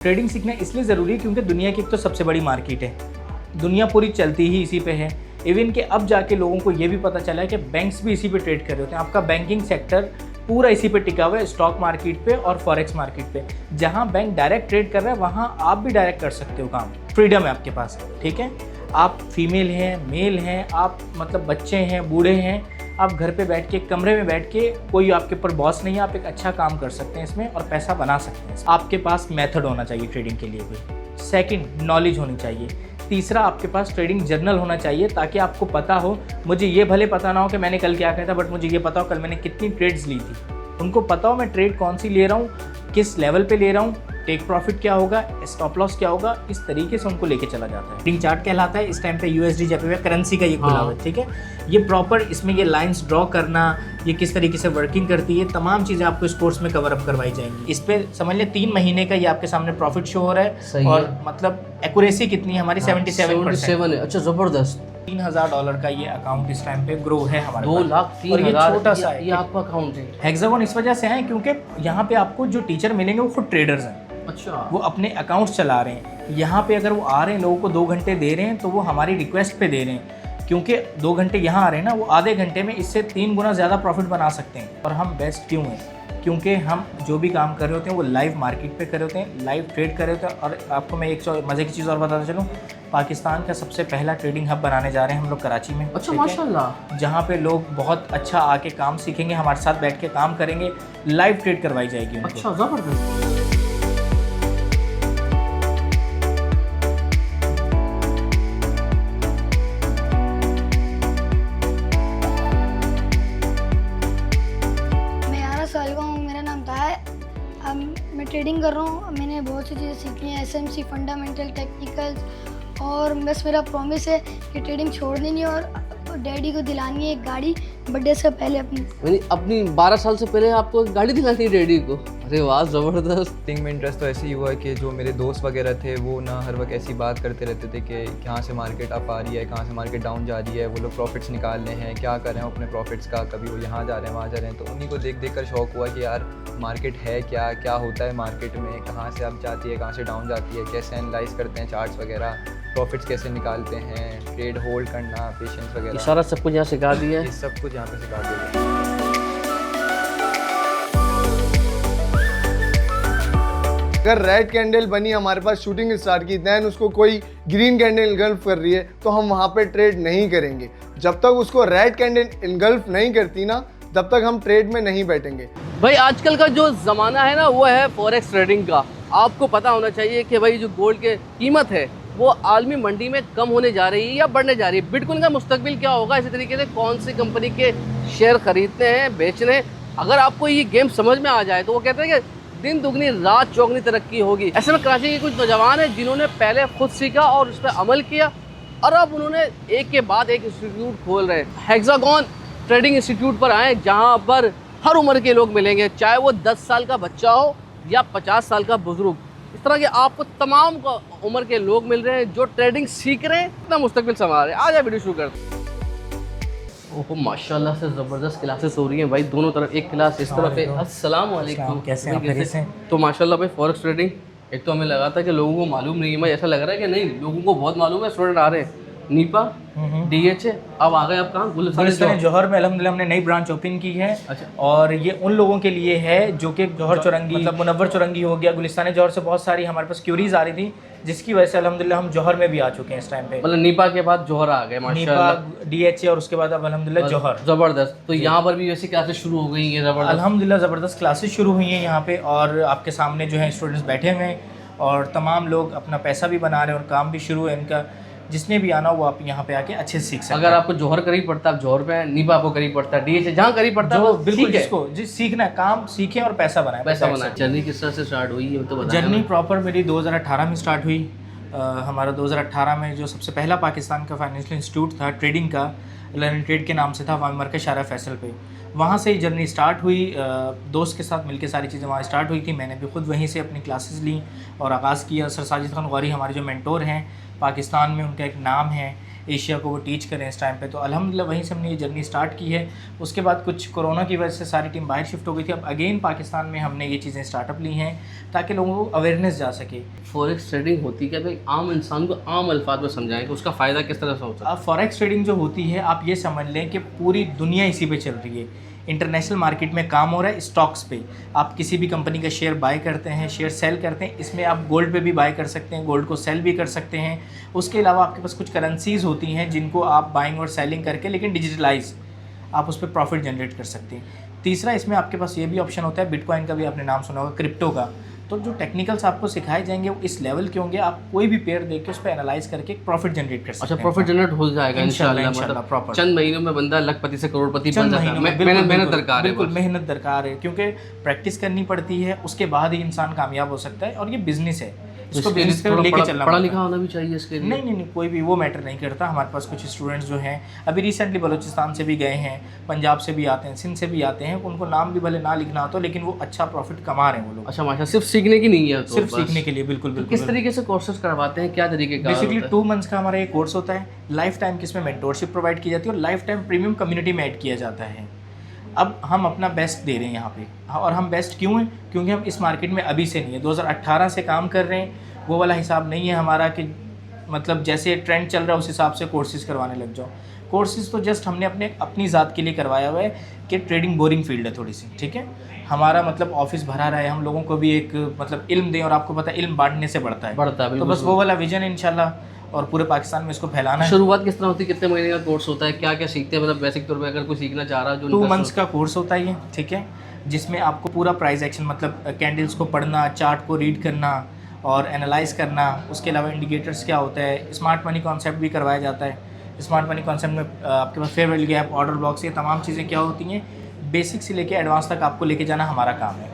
Trading सीखना इसलिए ज़रूरी है क्योंकि दुनिया की एक तो सबसे बड़ी मार्केट है, दुनिया पूरी चलती ही इसी पे है। इवन कि अब जाके लोगों को ये भी पता चला है कि बैंक्स भी इसी पे ट्रेड कर रहे होते हैं। आपका बैंकिंग सेक्टर पूरा इसी पे टिका हुआ है, स्टॉक मार्केट पे और फॉरेक्स मार्केट पे। जहाँ बैंक डायरेक्ट ट्रेड कर रहा है वहाँ आप भी डायरेक्ट कर सकते हो काम, फ्रीडम है आपके पास, ठीक है। आप फीमेल हैं, मेल हैं, आप मतलब बच्चे हैं, बूढ़े हैं, आप घर पे बैठ के कमरे में बैठ के, कोई आपके ऊपर बॉस नहीं है, आप एक अच्छा काम कर सकते हैं इसमें और पैसा बना सकते हैं। आपके पास मेथड होना चाहिए ट्रेडिंग के लिए भी। सेकंड, नॉलेज होनी चाहिए। तीसरा, आपके पास ट्रेडिंग जर्नल होना चाहिए ताकि आपको पता हो, मुझे ये भले पता ना हो कि मैंने कल क्या किया था, बट मुझे ये पता हो कल मैंने कितनी ट्रेड्स ली थी। उनको पता हो मैं ट्रेड कौन सी ले रहा हूँ, किस लेवल पे ले रहा हूँ, टेक प्रॉफिट क्या होगा, स्टॉप लॉस क्या होगा, इस तरीके से उनको लेके चला जाता है। ट्रेडिंग चार्ट कहलाता है। इस टाइम पे यूएसडी जपे हुए करेंसी का ये खुला हुआ है, ठीक है। ये प्रॉपर इसमें ये लाइंस ड्रॉ करना, ये किस तरीके से वर्किंग करती है, तमाम चीज़ें आपको इस कोर्स में कवर अप करवाई जाएंगी। इस पे समझ ले 3 महीने का ये आपके सामने प्रॉफिट शो हो रहा है और मतलब एक्यूरेसी कितनी है हमारी 77% है। अच्छा, ज़बरदस्त। $3,000 का ये अकाउंट इस टाइम पे ग्रो है हमारे 2,03,000 छोटा सा है। ये आपका अकाउंट है। हेक्सागोन इस वजह से है क्योंकि यहाँ पे आपको जो टीचर मिलेंगे वो खुद ट्रेडर्स हैं। अच्छा, वो अपने अकाउंट्स चला रहे हैं। यहाँ पे अगर वो आ रहे हैं, लोगों को 2 घंटे दे रहे हैं, तो वो हमारी रिक्वेस्ट पे दे रहे हैं क्योंकि 2 घंटे यहाँ आ रहे हैं ना, वो आधे घंटे में इससे 3 गुना ज़्यादा प्रॉफिट बना सकते हैं। और हम बेस्ट क्यों हैं? क्योंकि हम जो भी काम कर रहे होते हैं वो लाइव मार्केट पे कर रहे होते हैं, लाइव ट्रेड कर रहे होते हैं। और आपको मैं एक मज़े की चीज़ और बताता चलूँ, पाकिस्तान का सबसे पहला ट्रेडिंग हब बनाने जा रहे हैं हम लोग कराची में। अच्छा, माशाल्लाह। जहाँ पे लोग बहुत अच्छा आके काम सीखेंगे, हमारे साथ बैठ के काम करेंगे, लाइव ट्रेड करवाई जाएगी उनको। अच्छा, ज़बरदस्त। अब मैं ट्रेडिंग कर रहा हूँ। मैंने बहुत सी चीज़ें सीखी हैं, एसएमसी, फंडामेंटल, टेक्निकल्स, और बस मेरा प्रॉमिस है कि ट्रेडिंग छोड़नी नहीं और डैडी को दिलानी है एक गाड़ी बर्थडे से पहले अपनी 12 साल से पहले आपको गाड़ी दिलानी है डैडी को। अरे वाह, ज़बरदस्त। ट्रेडिंग में इंटरेस्ट तो ऐसे ही हुआ कि जो मेरे दोस्त वगैरह थे वो ना हर वक्त ऐसी बात करते रहते थे कि कहाँ से मार्केट अप आ रही है, कहाँ से मार्केट डाउन जा रही है, वो लोग प्रॉफिट्स निकाल रहे हैं, क्या कर रहे हैं अपने प्रॉफिट्स का, कभी वो यहाँ जा रहे हैं, वहाँ जा रहे हैं। तो उन्हीं को देख देख कर शौक हुआ कि यार मार्केट है क्या, क्या होता है मार्केट में, कहाँ से अप जाती है, कहाँ से डाउन जाती है, कैसे एनालाइज करते हैं चार्ट्स वगैरह, प्रॉफिट्स कैसे निकालते हैं, ट्रेड होल्ड करना, पेशेंस वगैरह, सारा सब कुछ यहाँ सिखा दिया है। ये सब कुछ यहाँ पे सिखा दिया। अगर रेड कैंडल बनी हमारे पास शूटिंग स्टार्ट की, दैन उसको कोई ग्रीन कैंडल इनगल्फ कर रही है तो हम वहाँ पे ट्रेड नहीं करेंगे। जब तक उसको रेड कैंडल इनगल्फ नहीं करती ना, तब तक हम ट्रेड में नहीं बैठेंगे। भाई आजकल का जो ज़माना है ना, वो है फॉरेक्स ट्रेडिंग का। आपको पता होना चाहिए कि भाई जो गोल्ड की कीमत है वो आलमी मंडी में कम होने जा रही है या बढ़ने जा रही है। बिटकॉइन का मुस्तकबिल क्या होगा, इसी तरीके से कौन सी कंपनी के शेयर खरीदने हैं, बेचने हैं। अगर आपको ये गेम समझ में आ जाए तो वो कहते हैं कि दिन दुगनी रात चौगनी तरक्की होगी। ऐसे में कराची के कुछ नौजवान हैं जिन्होंने पहले खुद सीखा और उस पर अमल किया और अब उन्होंने एक के बाद एक इंस्टीट्यूट खोल रहे हैं। हेक्सागोन ट्रेडिंग इंस्टीट्यूट पर आए जहां पर हर उम्र के लोग मिलेंगे, चाहे वो 10 साल का बच्चा हो या 50 साल का बुजुर्ग। इस तरह के आपको तमाम उम्र के लोग मिल रहे हैं जो ट्रेडिंग सीख रहे हैं, इतना मुस्तकबिल संभाल रहे हैं। आज वीडियो शुरू करते हैं। ओह माशाल्लाह से ज़बरदस्त क्लासेस हो रही हैं भाई, दोनों तरफ एक क्लास इस तरफ है। अस्सलाम वालेकुम, कैसे हैं? तो माशाल्लाह भाई फॉरेक्स ट्रेडिंग, एक तो हमें लगा था कि लोगों को मालूम नहीं है, भाई ऐसा लग रहा है कि नहीं, लोगों को बहुत मालूम है। स्टूडेंट आ रहे हैं नीपा, DHA, अब आ गए आप कहाँ? गुलिस्तान जौहर में अल्हम्दुलिल्लाह हमने नई ब्रांच ओपन की है। अच्छा। और ये उन लोगों के लिए है जो कि जौहर चौरंगी, मतलब मुनव्वर चौरंगी हो गया, गुलिस्तान जौहर से बहुत सारी हमारे पास क्यूरीज आ रही थी, जिसकी वजह से अल्हम्दुलिल्लाह हम जौहर में भी आ चुके हैं इस टाइम पे। मतलब नीपा के बाद जौहर आ गए माशाल्लाह, नीपा, DHA और उसके बाद अब अल्हम्दुलिल्लाह जौहर। ज़बरदस्त। तो यहाँ पर भी वैसी क्लासेस शुरू हो गई हैं? ज़बरदस्त, अल्हम्दुलिल्लाह ज़बरदस्त क्लासेस शुरू हुई हैं यहाँ पे, और आपके सामने जो है स्टूडेंट्स बैठे हुए हैं और तमाम लोग अपना पैसा भी बना रहे हैं और काम भी शुरू है इनका। जिसने भी आना वो आप यहाँ पे आके अच्छे से सीख सकते हैं। अगर आपको जौहर करीब पड़ता है आप जौहर पे हैं, नीपा आपको करीब पड़ता है, DHA जहाँ करीब पड़ता है बिल्कुल, जिसको सीखना है काम सीखें और पैसा बनाएं। पैसा बनाए। जर्नी किस तरह से स्टार्ट हुई है तो बताएं। जर्नी प्रॉपर मेरी 2018 में स्टार्ट हुई। हमारा 2018 में जो सबसे पहला पाकिस्तान का फाइनेंशियल इंस्टीट्यूट था ट्रेडिंग का, लर्न ट्रेड के नाम से था, वहाँ मरकज़ शारा फैसल पे, वहाँ से ही जर्नी स्टार्ट हुई। दोस्त के साथ मिलकर सारी चीज़ें वहाँ स्टार्ट हुई थी। मैंने भी खुद वहीं से अपनी क्लासेस ली और आगाज़ किया। सर साजिद खान गौरी हमारे जो मेंटोर हैं पाकिस्तान में, उनका एक नाम है एशिया को वो टीच करें इस टाइम पे। तो अल्हम्दुलिल्लाह वहीं से हमने ये जर्नी स्टार्ट की है। उसके बाद कुछ कोरोना की वजह से सारी टीम बाहर शिफ्ट हो गई थी। अब अगेन पाकिस्तान में हमने ये चीज़ें स्टार्टअप ली हैं ताकि लोगों को अवेयरनेस जा सके। फॉरेक्स ट्रेडिंग होती क्या भाई, आम इंसान को आम अल्फाज में समझाएं कि उसका फ़ायदा किस तरह से हो सकता है। अब फॉरेक्स ट्रेडिंग जो होती है आप ये समझ लें कि पूरी दुनिया इसी पे चल रही है। इंटरनेशनल मार्केट में काम हो रहा है स्टॉक्स पे। आप किसी भी कंपनी का शेयर बाय करते हैं, शेयर सेल करते हैं। इसमें आप गोल्ड पे भी बाय कर सकते हैं, गोल्ड को सेल भी कर सकते हैं। उसके अलावा आपके पास कुछ करेंसीज़ होती हैं जिनको आप बाइंग और सेलिंग करके, लेकिन डिजिटलाइज, आप उस पर प्रॉफिट जनरेट कर सकते हैं। तीसरा इसमें आपके पास ये भी ऑप्शन होता है, बिटकॉइन का भी आपने नाम सुना होगा, क्रिप्टो का। तो जो टेक्निकल्स आपको सिखाए जाएंगे वो इस लेवल के होंगे, आप कोई भी पेयर देख के उस पर एनालाइज करके प्रॉफिट जनरेट कर सकते अच्छा, हैं। प्रॉफिट जनरेट हो जाएगा इंशाल्लाह, इंशाल्लाह। इंशाल्लाह, मतलब proper। चंद महीनों में बंदा लखपति से करोड़पति बन चंद जाता है। महीनों में मेहनत दरकार है, बिल्कुल बस। मेहनत दरकार है, क्योंकि प्रैक्टिस करनी पड़ती है, उसके बाद ही इंसान कामयाब हो सकता है। और ये बिजनेस है, इसको इसके लिए बिजनेस थोड़ा लेके चलना पढ़ा पड़ता लिखा है। होना भी चाहिए इसके लिए। नहीं, कोई भी वो मैटर नहीं करता। हमारे पास कुछ स्टूडेंट्स जो हैं अभी रिसेंटली बलूचिस्तान से भी गए हैं, पंजाब से भी आते हैं, सिंध से भी आते हैं। उनको नाम भी भले ना लिखना हो, लेकिन वो अच्छा प्रॉफिट कमा रहे हैं वो लोग। अच्छा माशा, सिर्फ सीखने की नहीं है तो सिर्फ बस। सीखने के लिए, बिल्कुल तो बिल्कुल। किस तरीके से कोर्सेज करवाते हैं, क्या तरीके का बेसिकली होता है? 2 मंथ्स का हमारा ये कोर्स होता है। लाइफ टाइम की इसमें मेंटोरशिप प्रोवाइड की जाती है और लाइफ टाइम प्रीमियम कम्युनिटी में ऐड किया जाता है। अब हम अपना बेस्ट दे रहे हैं यहाँ पे। और हम बेस्ट क्यों हैं? क्योंकि हम इस मार्केट में अभी से नहीं है, 2018 से काम कर रहे हैं। वो वाला हिसाब नहीं है हमारा कि मतलब जैसे ट्रेंड चल रहा है उस हिसाब से कोर्सेज़ करवाने लग जाओ। कोर्सेज़ तो जस्ट हमने अपनी ज़ात के लिए करवाया हुआ है कि ट्रेडिंग बोरिंग फील्ड है थोड़ी सी, ठीक है। हमारा मतलब ऑफिस भरा रहे, हम लोगों को भी एक मतलब इल्म दें, और आपको पता है इल्म बांटने से बढ़ता है। तो बिल्कुल। बस वो वाला विजन है इंशाल्लाह, और पूरे पाकिस्तान में इसको फैलाना है। शुरुआत किस तरह होती है, कितने महीने का कोर्स होता है, क्या क्या सीखते हैं? मतलब बेसिक तौर पे अगर कोई सीखना चाह रहा है, जो 2 मंथ्स का कोर्स होता है ये, ठीक है, जिसमें आपको पूरा प्राइस एक्शन मतलब कैंडल्स को पढ़ना, चार्ट को रीड करना और एनालाइज करना। उसके अलावा इंडिकेटर्स क्या होता है, स्मार्ट मनी कॉन्सेप्ट भी करवाया जाता है। स्मार्ट मनी कॉन्सेप्ट में आपके पास fair value gap, order blocks, ये तमाम चीज़ें क्या होती हैं, बेसिक से लेके एडवांस तक आपको लेके जाना हमारा काम है।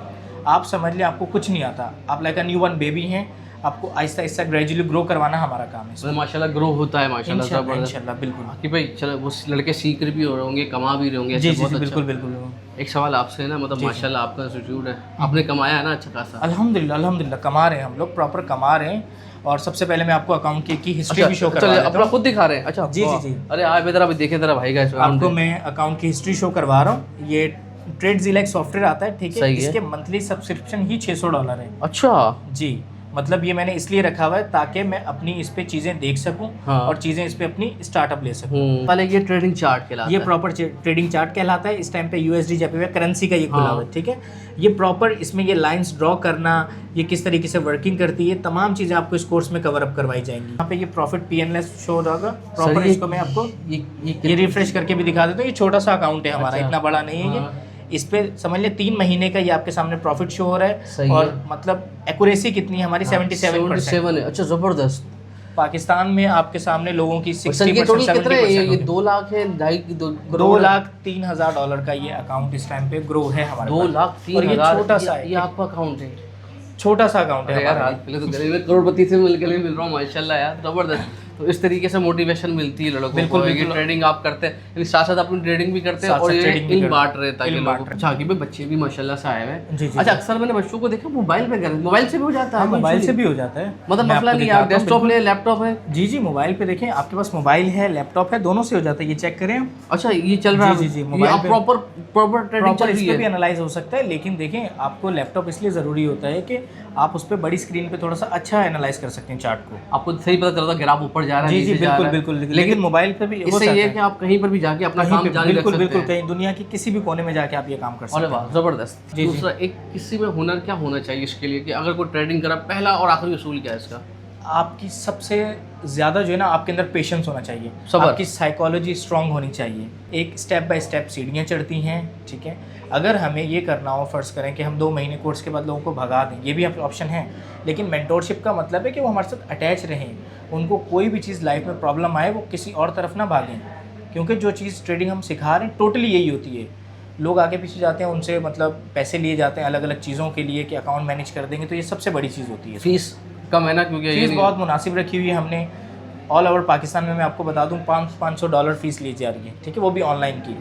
आप समझ लें आपको कुछ नहीं आता, आप like a new born baby हैं, आपको आहिस्ता आहिस्ता ग्रेजुअली ग्रो करवाना हमारा काम है। मतलब माशाल्लाह ग्रो होता है माशाल्लाह, इंशाल्लाह, जबरदस्त। इंशाल्लाह, बिल्कुल। कि भाई चलो वो लड़के सीख भी हो रहे होंगे, कमा भी रहे होंगे। जी अच्छा, जी बहुत जी, अच्छा। बिल्कुल बिल्कुल। एक सवाल आपसे है ना, मतलब माशाल्लाह आपका इंस्टीट्यूट है, आपने कमाया है ना अच्छा खासा? अल्हम्दुलिल्लाह, अल्हम्दुलिल्लाह कमा रहे हैं हम लोग, प्रॉपर कमा रहे हैं। और सबसे पहले मैं आपको अकाउंट की हिस्ट्री भी शो करवा देता अपना हूँ। खुद दिखा रहे हैं? अच्छा जी जी जी, अरे आए बेदरा अभी देखे जरा भाई का आपको मैं अकाउंट की हिस्ट्री शो करवा रहा हूँ। ये ट्रेडज़िला एक सॉफ्टवेयर आता है, ठीक है, सही है। इसके मंथली सब्सक्रिप्शन ही $600 है। अच्छा जी, मतलब ये मैंने इसलिए रखा हुआ है ताकि मैं अपनी इस पे चीज़ें देख सकूं, हाँ। और चीज़ें इस पे अपनी स्टार्टअप ले सकूं। पहले ये ट्रेडिंग चार्ट कहलाता ये है। प्रॉपर ट्रेडिंग चार्ट कहलाता है। इस टाइम पे USD जपे हुए करेंसी का ये खुला हुआ है, ठीक है। ये प्रॉपर इसमें ये लाइंस ड्रॉ करना, ये किस तरीके से वर्किंग करती है, तमाम चीज़ें आपको इस कोर्स में कवर अप करवाई जाएंगी। यहाँ पे ये प्रॉफिट PNL शो होगा प्रॉपर। ये- इसको मैं आपको ये ये रिफ्रेश करके भी दिखा देता हूँ। ये छोटा सा अकाउंट है हमारा, अच्छा। इतना बड़ा नहीं है ये। इस पे समझ ले 3 महीने का ये आपके सामने प्रॉफिट शो हो रहा सही है। और है। मतलब एक्यूरेसी कितनी है हमारी, 77%। 77 है। अच्छा जबरदस्त। पाकिस्तान में आपके सामने लोगों की सर ये 60%, टोटल कितना है? ये 70% 2 लाख है, 2,03,000 का ये अकाउंट इस टाइम पे ग्रो है हमारे 2 पास। लाख और ये 3,000 छोटा सा है, ये आपका अकाउंट है? छोटा सा अकाउंट है अरे यार हमारा। हाथ पहले तो गले में करोड़पति से मिल के मिल रहा हूँ माशाल्लाह यार, जबरदस्त। तो इस तरीके से मोटिवेशन मिलती है लड़कों बिल्कुल, को। ये बिल्कुल। ट्रेडिंग आप करते हैं, यानी साथ साथ अपनी ट्रेडिंग भी करते हैं साथ और साथ ये trading भी इन करते बांट रहे हैं ताकि इल्म लोगों बांट को। रहे हैं। अच्छा कि भाई बच्चे भी माशाल्लाह से आए हुए हैं। जी, जी, अच्छा जी। अक्सर मैंने बच्चों को देखा मोबाइल पे कर, मोबाइल से भी हो जाता है? हाँ, मोबाइल से भी हो जाता है। मतलब मैं मसला आपको नहीं है, आप दिखाता हूँ, डेस्कटॉप बिल्कुल। ले, लैपटॉप है? जी जी, मोबाइल पे देखें, आपके पास मोबाइल है, लैपटॉप है, दोनों से हो जाता है। ये चेक करें आप। अच्छा ये चल रहा है? जी, जी, जी, ये मोबाइल आप पे- प्रॉपर ट्रेडिंग चल प्रॉपर इस रही पे भी है? एनालाइज हो सकता है, लेकिन देखें आपको लैपटॉप इसलिए ज़रूरी होता है कि आप उस पर बड़ी स्क्रीन पे थोड़ा सा अच्छा एनालाइज कर सकते हैं चार्ट को। आपको सही पता चलता है ग्राफ ऊपर जा रहा है, जी जी, नीचे जा बिल्कुल रहा है। बिल्कुल। लेकिन मोबाइल पे भी हो इससे सकता ये है है कि आप कहीं पर भी जाके अपना काम जारी रख बिल्कुल सकते बिल्कुल, हैं। कहीं दुनिया के किसी भी कोने में जाके आप ये काम कर सकते अरे हैं। वाह जबरदस्त। जी, जी। दूसरा एक किसी में हुनर क्या होना चाहिए इसके लिए कि अगर कोई ट्रेडिंग करा, पहला और आखिरी उसूल क्या है इसका? आपकी सबसे ज़्यादा जो है ना, आपके अंदर पेशेंस होना चाहिए, सब्र। आपकी साइकोलॉजी स्ट्रांग होनी चाहिए। एक स्टेप बाय स्टेप सीढ़ियाँ चढ़ती हैं, ठीक है। अगर हमें ये करना हो, फ़र्ज़ करें कि हम 2 महीने कोर्स के बाद लोगों को भगा दें, ये भी ऑप्शन है। लेकिन मेंटोरशिप का मतलब है कि वो हमारे साथ अटैच रहें, उनको कोई भी चीज़ लाइफ में प्रॉब्लम आए वो किसी और तरफ ना भागें, क्योंकि जो चीज़ ट्रेडिंग हम सिखा रहे हैं टोटली यही होती है। लोग आगे पीछे जाते हैं, उनसे मतलब पैसे लिए जाते हैं अलग अलग चीज़ों के लिए कि अकाउंट मैनेज कर देंगे, तो ये सबसे बड़ी चीज़ होती है। फीस कम है ना, क्योंकि ये फीस नहीं- बहुत मुनासिब रखी हुई है हमने। ऑल ओवर पाकिस्तान में मैं आपको बता दूं $500 फीस ली जा रही है, ठीक है, वो भी ऑनलाइन की।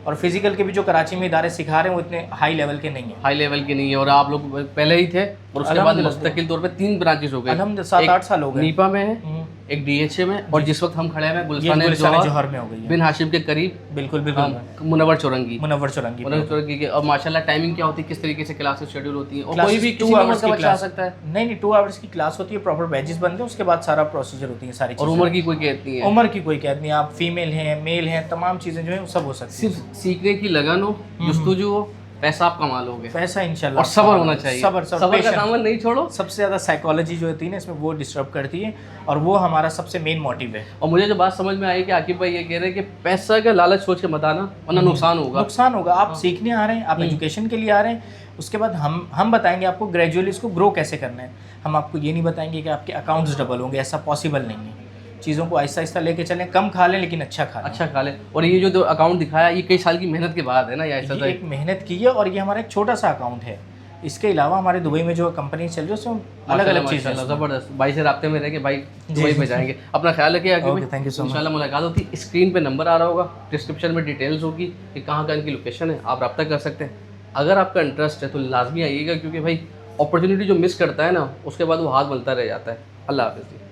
और फिजिकल के भी जो कराची में इदारे सिखा रहे हैं वो इतने हाई लेवल के नहीं है। हाई लेवल की नहीं है, और आप लोग पहले ही थे और उसके बाद अल्हम्दुलिल्लाह। मुस्तकिल तौर पे 3 ब्रांचेस हो गए। अल्हम्दुलिल्लाह 7-8 साल हो गए। नीपा में है, हम्म। एक DHA में, और जिस वक्त हम खड़े हैं ये गुलिस्तान गुलिस्तान जौहर जौहर में हो गई है। बिन हाशिम के करीब, बिल्कुल बिल्कुल मुनव्वर चौरंगी। मुनव्वर चौरंगी मुनव्वर चौरंगी के, और माशाल्लाह टाइमिंग क्या होती है, किस तरीके से क्लासेस शेड्यूल होती है, और कोई Classes भी 2 किसी उम्र hours का की बच्चा आ class- सकता है, नहीं नहीं 2 आवर्स की क्लास होती है, प्रॉपर बैचेस बनते हैं, उसके बाद सारा प्रोसीजर होती है सारी और चीज़ें। उम्र की कोई कहती नहीं है, उम्र की कोई कैद नहीं, आप फीमेल हैं मेल हैं, तमाम चीज़ें जो है वो सब हो सकती है। सिर्फ सीखने की लगन हो, जुस्तजू हो, पैसा आप कमा लोगे, पैसा इंशाल्लाह, और सब्र होना चाहिए, सब्र सब्र का patient। दामन नहीं छोड़ो। सबसे ज़्यादा साइकोलॉजी जो होती है ना इसमें वो डिस्टर्ब करती है, और वो हमारा सबसे मेन मोटिव है। और मुझे जो बात समझ में आई कि आकिब भाई ये कह रहे हैं कि पैसा का लालच सोच के मत आना, वरना नुकसान होगा। नुकसान होगा। आप सीखने आ रहे हैं, आप एजुकेशन के लिए आ रहे हैं, उसके बाद हम बताएंगे आपको ग्रेजुअली इसको ग्रो कैसे करना है। हम आपको ये नहीं बताएंगे कि आपके अकाउंट्स डबल होंगे, ऐसा पॉसिबल नहीं है। चीज़ों को आहिस्ता आहिस्ता लेके चलें, कम खा लें लेकिन अच्छा खा लें। अच्छा खा ले। और ये जो अकाउंट दिखाया, ये कई साल की मेहनत के बाद है ना, या ऐसा ये एक मेहनत की है, और ये हमारा एक छोटा सा अकाउंट है। इसके अलावा हमारे दुबई में जो कंपनी चल रही है उसमें अलग अलग चीज़ें। ज़बरदस्त। भाई से राब्ते में रह के भाई दुबई में जाएंगे। अपना ख्याल रखिए आगे Okay, thank you so much. इंशाल्लाह मुलाकात होती है। स्क्रीन पे नंबर आ रहा होगा, डिस्क्रिप्शन में डिटेल्स होगी कि कहाँ का इनकी लोकेशन है, आप रब्ता कर सकते हैं। अगर आपका इंटरेस्ट है तो लाजमी आइएगा, क्योंकि भाई अपॉर्चुनिटी जो मिस करता है ना, उसके बाद वो हाथ मलता रह जाता है। अल्लाह हाफिज़।